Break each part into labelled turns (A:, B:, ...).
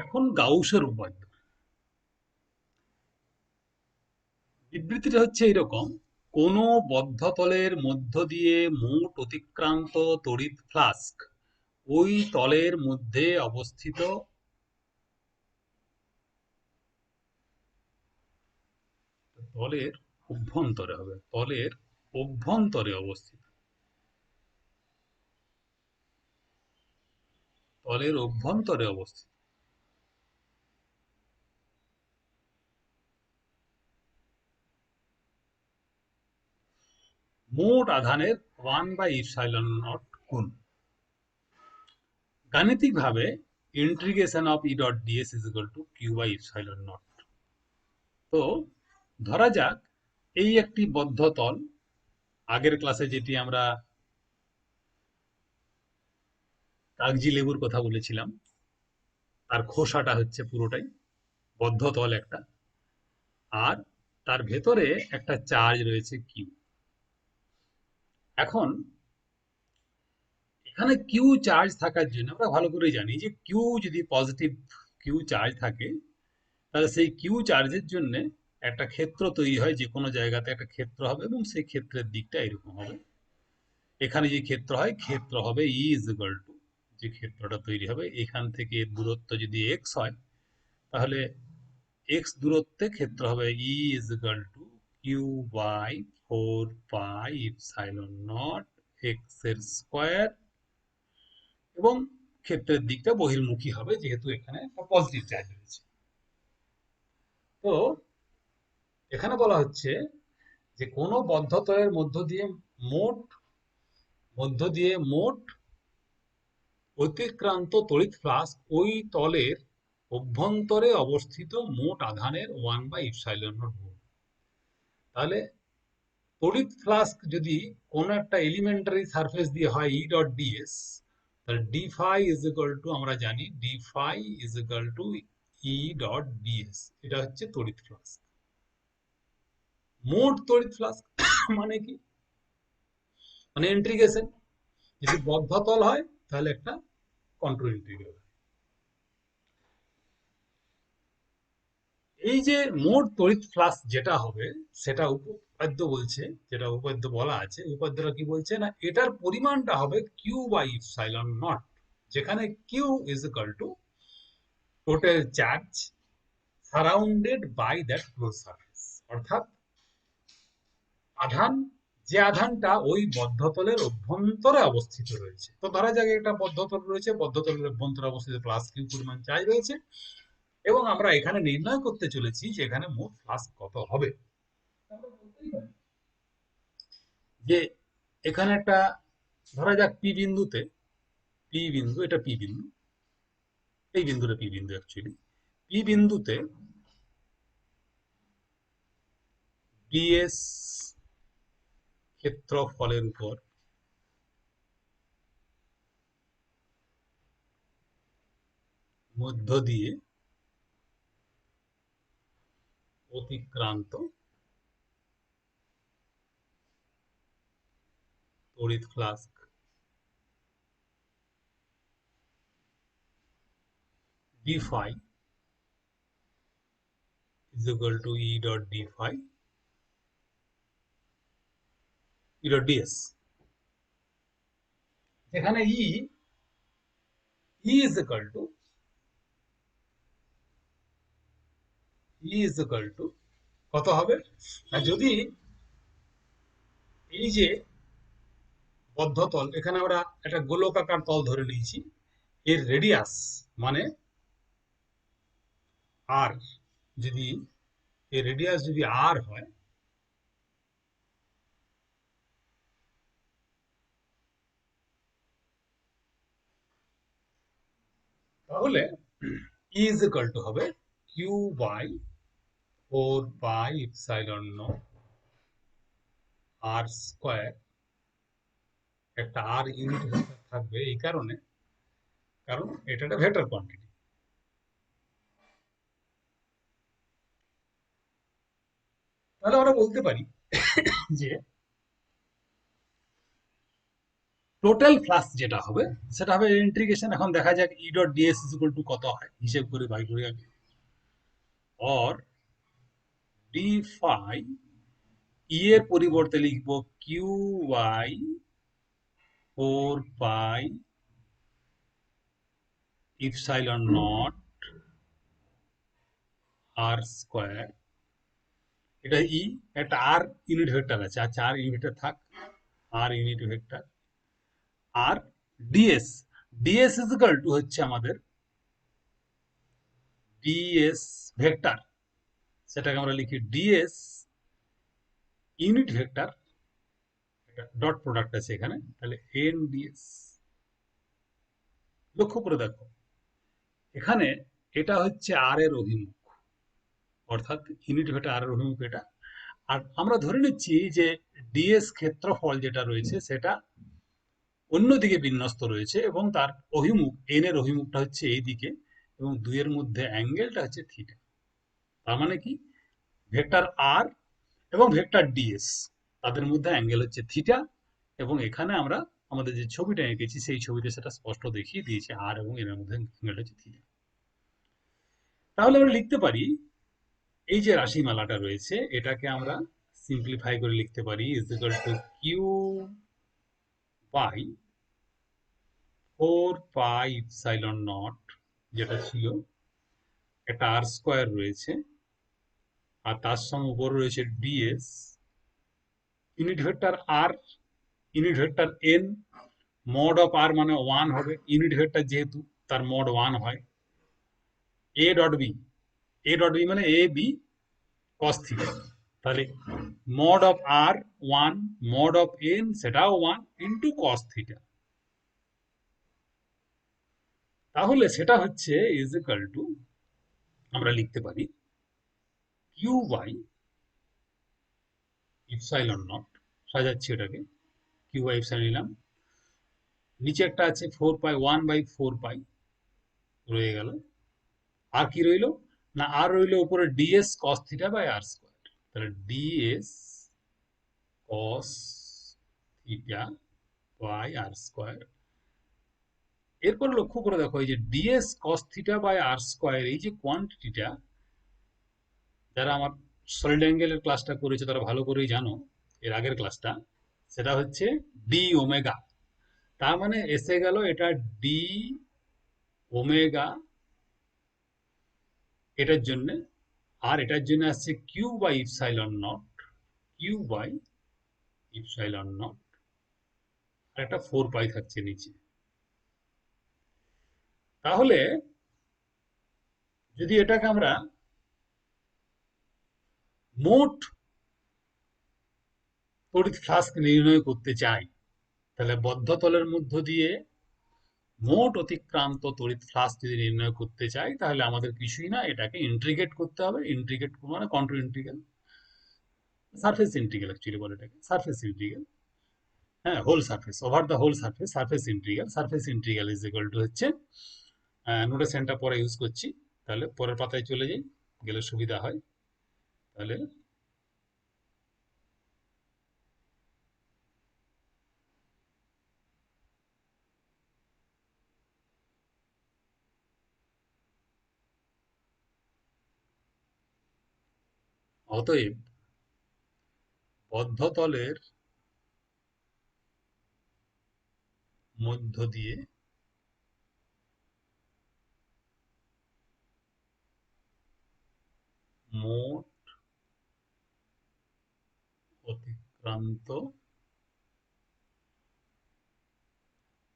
A: এখন গাউসের উপপাদ্য বিবৃতিটা হচ্ছে এরকম: কোন বদ্ধতলের মধ্য দিয়ে মোট অতিক্রান্ত তড়িৎ ফ্লাস্ক ওই তলের মধ্যে অবস্থিত তলের অভ্যন্তরে হবে, তলের অভ্যন্তরে অবস্থিত, তলের অভ্যন্তরে অবস্থিত মোট আধানের 1/ε0 গুণ। গাণিতিকভাবে integration of E dot DS is equal two q/ε0। তো ধরা যাক এই একটি বদ্ধ তল, আগের ক্লাসে যেটি আমরা কাগজি লেবুর কথা বলেছিলাম, তার খোসাটা হচ্ছে পুরোটাই বদ্ধ তল একটা, আর তার ভেতরে একটা চার্জ রয়েছে কিউ। এখন এখানে কিউ চার্জ থাকার জন্য আমরা ভালো করে জানি যে কিউ যদি পজিটিভ কিউ চার্জ থাকে, তাহলে সেই কিউ চার্জের জন্য একটা ক্ষেত্র তৈরি হয়, যে কোনো জায়গাতে একটা ক্ষেত্র হবে এবং সেই ক্ষেত্রের দিকটা এরকম হবে। এখানে যে ক্ষেত্র হয়, ক্ষেত্র হবে ই ইজ ইকুয়াল টু, যে ক্ষেত্রটা তৈরি হবে এখান থেকে এর দূরত্ব যদি এক্স হয়, তাহলে এক্স দূরত্বে ক্ষেত্র হবে E is equal to Q by 4πε0 X এর স্কোয়ার, এবং ক্ষেত্রের দিকটা বহির্মুখী হবে যেহেতু এখানে একটা পজিটিভ চার্জ রয়েছে। তো এখানে বলা হচ্ছে যে কোনো বদ্ধতলের মোট মধ্য দিয়ে অতিক্রান্ত তড়িৎ ফ্লাক্স ওই তলের অভ্যন্তরে অবস্থিত মোট আধানের 1/ε0 গুণ। তাহলে তড়িৎ ফ্লাস্ক যদি কোনো একটা এলিমেন্টারি সারফেস দিয়ে হয় ই ডট ডিএস, তাহলে D phi is equal to, আমরা জানি D phi is equal to E dot DS. এটা হচ্ছে তড়িৎ ফ্লাস্ক, মোট তড়িৎ ফ্লাস্ক। মানে কি? মানে ইন্টিগ্রেশন, যদি বদ্ধতল হয় তাহলে একটা কন্ট্রোল ইন্টিগ্রাল। এই যে মোট তড়িৎ ফ্লাক্স যেটা হবে, সেটা উপপাদ্য বলছে, যেটা উপপাদ্য বলা আছে, উপপাদ্যটা কি বলছে না, এটার পরিমাণটা হবে q/ε0, যেখানে q is equal to total charge surrounded by that close surface. অর্থাৎ আধান, যে আধানটা ওই বদ্ধতলের অভ্যন্তরে অবস্থিত রয়েছে। তো ধরা যাক একটা বদ্ধতল রয়েছে, বদ্ধতলের অভ্যন্তরে অবস্থিত প্লাস কিউ পরিমাণ চার্জ রয়েছে, এবং আমরা এখানে নির্ণয় করতে চলেছি যে এখানে মোট ফ্লাক্স কত হবে। যে এখানে একটা, ধরা যাক পি বিন্দুতে, পি বিন্দু, এটা পি বিন্দু, এই বিন্দুটা পি বিন্দু অ্যাকচুয়ালি, পি বিন্দুতে ডিএস ক্ষেত্রফলের উপর মধ্য দিয়ে অতিক্রান্ত তড়িৎ flux D phi is equal to E dot D phi, E dot DS, যেখানে ইজ ইকুয়াল টু কত হবে না, যদি এই যে বদ্ধতল, এখানে আমরা একটা গোলকাকার তল ধরে নিয়েছি, এর রেডিয়াস মানে আর, যদি এর রেডিয়াস যদি আর হয়, তাহলে ইজ ইকাল টু হবে কিউ বাই 4πε0 আর স্কোয়ার। একটা আর ইউনিট থাকবে এই কারণে, কারণ এটা একটা ভেক্টর কোয়ান্টিটি। তাহলে আমরা বলতে পারি যে টোটাল ফ্লাক্স যেটা হবে সেটা হবে ইন্টিগ্রেশন। এখন দেখা যাক ই dot DS is equal to কত হয়, হিসেব করে বাই করি আগে। অর ডি ফাই ই এর পরিবর্তে লিখবো Q by 4 pi epsilon not R square. এটা ই, একটা আর ইউনিট ভেক্টর আছে, আচ্ছা আর ইউনিট ভেক্টর থাক, আর ইউনিট ভেক্টর। আর DS, DS is equal to হচ্ছে আমাদের ডিএস ভেক্টর, সেটাকে আমরা লিখি DS unit vector, dot product আছে এখানে, তাহলে এন ডিএস। লক্ষ্য করে দেখো এখানে এটা হচ্ছে আর এর অভিমুখ, অর্থাৎ ইউনিট ভেক্টর আর এর অভিমুখ এটা। আর আমরা ধরে নিচ্ছি যে ডিএস ক্ষেত্রফল যেটা রয়েছে সেটা অন্যদিকে বিন্যস্ত রয়েছে এবং তার অভিমুখ এন এর অভিমুখটা হচ্ছে এই দিকে, এবং দুইয়ের মধ্যে অ্যাঙ্গেলটা হচ্ছে থিটা। তার মানে কি, ভেক্টর আর এবং ভেক্টর ডিএস তাদের মধ্যে অ্যাঙ্গেল হচ্ছে থিটা, এবং এখানে আমরা আমাদের যে ছবিটা এঁকেছি সেই ছবিতে সেটা স্পষ্ট দেখিয়ে দিয়েছে, আর এবং এর মধ্যে অ্যাঙ্গেলটা হচ্ছে থিটা। তাহলে আমরা লিখতে পারি এই যে রাশিমালাটা রয়েছে এটাকে আমরা সিম্পলিফাই করে লিখতে পারি is equal to Q by 4 pi epsilon not, যেটা ছিল একটা আর স্কোয়ার রয়েছে, আর তার সঙ্গে উপর রয়েছে ডিএস ইউনিট ভেক্টর আর unit vector N, mod of R মানে 1 হবে, ইউনিট ভেক্টর যেহেতু তার মড 1 হয়। A dot B, A dot B মানে এ বি কস থিটা, তাহলে mod of R 1, mod of N সেটাও 1 ইন্টু কস থিটা। তাহলে সেটা হচ্ছে ইজ ইকাল টু, আমরা লিখতে পারি কিউ বাই ইপসাইলন নট, সাজাচ্ছি এটাকে, কিউ বাই ইপসাইলন নিলাম, নিচে একটা আছে 4 পাই, 1/4 পাই রয়ে গেল। আর কি রইল না, আর রইল উপরে DS cos theta by R square, তাহলে DS cos theta by R square. এরপর লক্ষ্য করে দেখো এই যে DS cos theta by R square, এই যে কোয়ান্টিটিটা, যারা আমার সলিড অ্যাঙ্গেলের ক্লাসটা করেছে তারা ভালো করেই জানো, এর আগের ক্লাসটা, সেটা হচ্ছে ডি ওমেগা। তার মানে এসে গেল এটা ডি ওমেগা এটার জন্য, আর এটার জন্য আসছে Q by epsilon not, Q by epsilon not, আর একটা 4 পাই থাকছে নিচে। তাহলে যদি এটাকে আমরা মোট তড়িৎ ফ্লাক্স নির্ণয় করতে চাই, তাহলে বদ্ধ তলের মধ্য দিয়ে মোট অতিক্রান্ত তড়িৎ ফ্লাক্স যদি নির্ণয় করতে চাই, তাহলে আমাদের কিছুই না, এটাকে ইন্টিগ্রেট করতে হবে। ইন্টিগ্রেট মানে control integral, surface integral actually বলে এটাকে, সারফেস ইন্টিগ্রাল। হ্যাঁ, whole surface, over the whole surface, surface integral. Surface integral is equal to হচ্ছে, নোটেশনটা পরে ইউজ করছি, তাহলে পরের পাতায় চলে যাই, গেলে সুবিধা হয়। তাহলে অতএব বদ্ধ তলের মধ্য দিয়ে মোট অতিক্রান্ত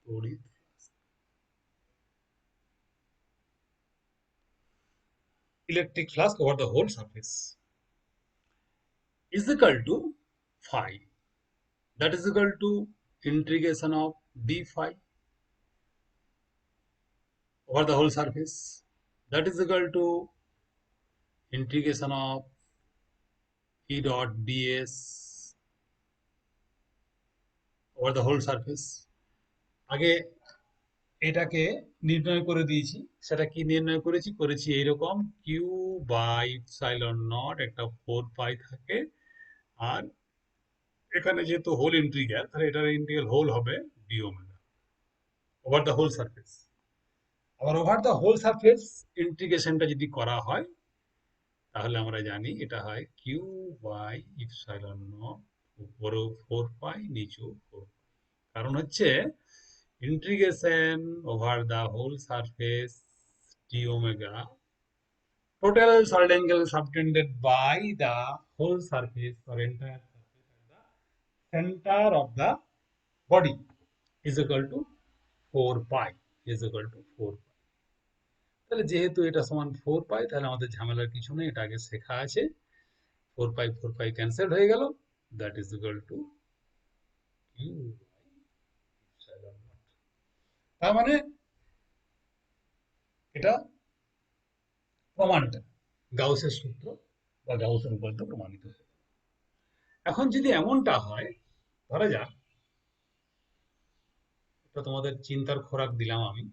A: তড়িৎ electric flux over the whole surface is equal to phi. That is equal to integration of d phi over the whole surface. That is equal to integration of E dot ds over the whole surface. আগে এটাকে নির্ণয় করে দিয়েছি, সেটা কি নির্ণয় করেছি, করেছি এইরকম, কিউ বাই ইপসাইলন নট একটা 4 পাই থাকে, আর এখানে যেহেতু হোল ইন্টিগ্রাল, তাহলে এটার ইন্টিগ্রাল হোল হবে D omega over the whole surface. আবার ওভার দ্য হোল সারফেস ইন্টিগ্রেশনটা যদি করা হয় তাহলে আমরা জানি এটা হয় কিউ বাই ইপসাইলন নট, উপরেও 4 পাই নিচেও 4 পাই। কারণ হচ্ছে integration over the whole surface D omega total solid angle subtended by the whole surface or entire surface at the center of the body is equal to 4 pi is equal to 4 pi। তাহলে যেহেতু এটা সমান 4 পাই তাহলে আমাদের ঝামেলার কিছু নেই, এটা আগে শেখা আছে। 4 পাই ক্যান্সেল হয়ে গেল, that is equal to Q by epsilon not. তার মানে এটা প্রমাণটা গাউসের সূত্র বা গাউসের উপপাদ্য প্রমাণিত হয়ে গেল। এখন যদি এমনটা হয়, ধরা যাক এটা তোমাদের চিন্তার খোরাক দিলাম আমি,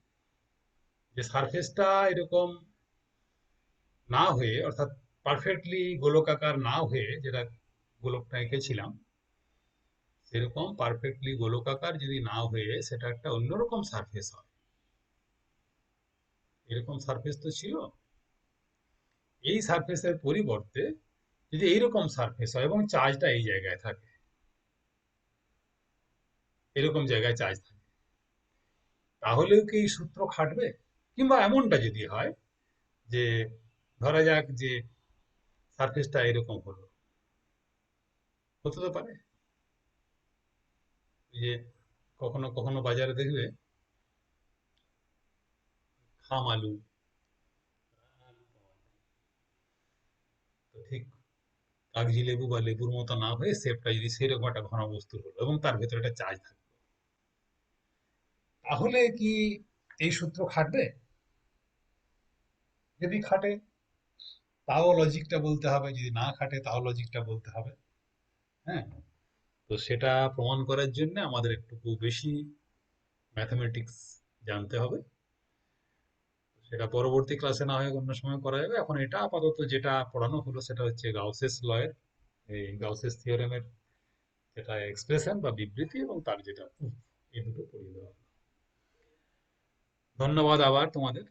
A: যে সারফেসটা এরকম না হয়ে, অর্থাৎ পারফেক্টলি গোলকাকার না হয়ে, যেটা গোলকটা এঁকেছিলাম সেরকম পারফেক্টলি গোলকাকার যদি না হয়ে সেটা একটা অন্যরকম সারফেস হয়। এরকম সারফেস তো ছিল, এই সারফেসের পরিবর্তে যদি এইরকম সারফেস হয় এবং চার্জটা এই জায়গায় থাকে, এরকম জায়গায় চার্জ থাকে, তাহলেও কি এই সূত্র খাটবে? কিংবা এমনটা যদি হয় যে ধরা যাক যে সারফেসটা এরকম হলো, হতে তো পারে। এই যে কখনো কখনো বাজারে দেখবে খাম আলু, তো ঠিক কাগজি লেবু বা লেবুর মতো না হয়ে শেপটা যদি সেরকম একটা ঘন বস্তু হলো এবং তার ভেতরে একটা চার্জ থাকবে, তাহলে কি এই সূত্র খাটবে? যদি খাটে তাও লজিকটা বলতে হবে, যদি না খাটে তাও লজিকটা বলতে হবে। হ্যাঁ, তো সেটা প্রমাণ করার জন্য আমাদের একটু বেশি ম্যাথমেটিক্স জানতে হবে। সেটা পরবর্তী ক্লাসে না হয় অন্য সময় করা যাবে। এখন এটা আপাতত যেটা পড়ানো হলো সেটা হচ্ছে গাউসেস লয়ের, এই গাউসেস থিওরেমের যেটা এক্সপ্রেশন বা বিবৃতি এবং তার যেটা proof, এই দুটো পড়িয়ে দেওয়া হলো। ধন্যবাদ আবার তোমাদের।